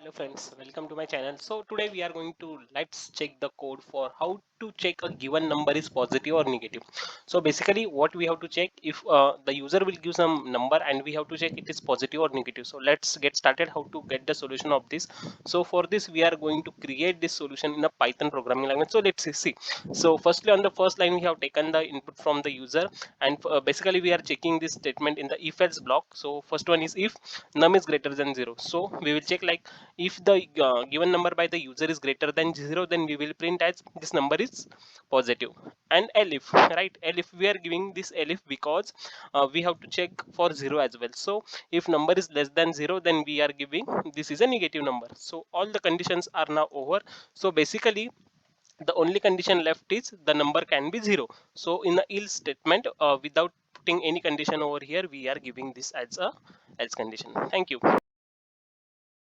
Hello friends, welcome to my channel. So today we are going to let's check the code for how to check a given number is positive or negative. So basically what we have to check if the user will give some number and we have to check it is positive or negative. So let's get started how to get the solution of this. So for this we are going to create this solution in a Python programming language. So let's see. So firstly on the first line we have taken the input from the user and basically we are checking this statement in the if else block. So first one is if num is greater than 0. So we will check like if the given number by the user is greater than 0, then we will print as this number is positive. And elif, right? Elif, we are giving this elif because we have to check for 0 as well. So if number is less than 0, then we are giving this is a negative number. So all the conditions are now over. So basically the only condition left is the number can be 0. So in the else statement, without putting any condition over here, we are giving this as a else condition. Thank you.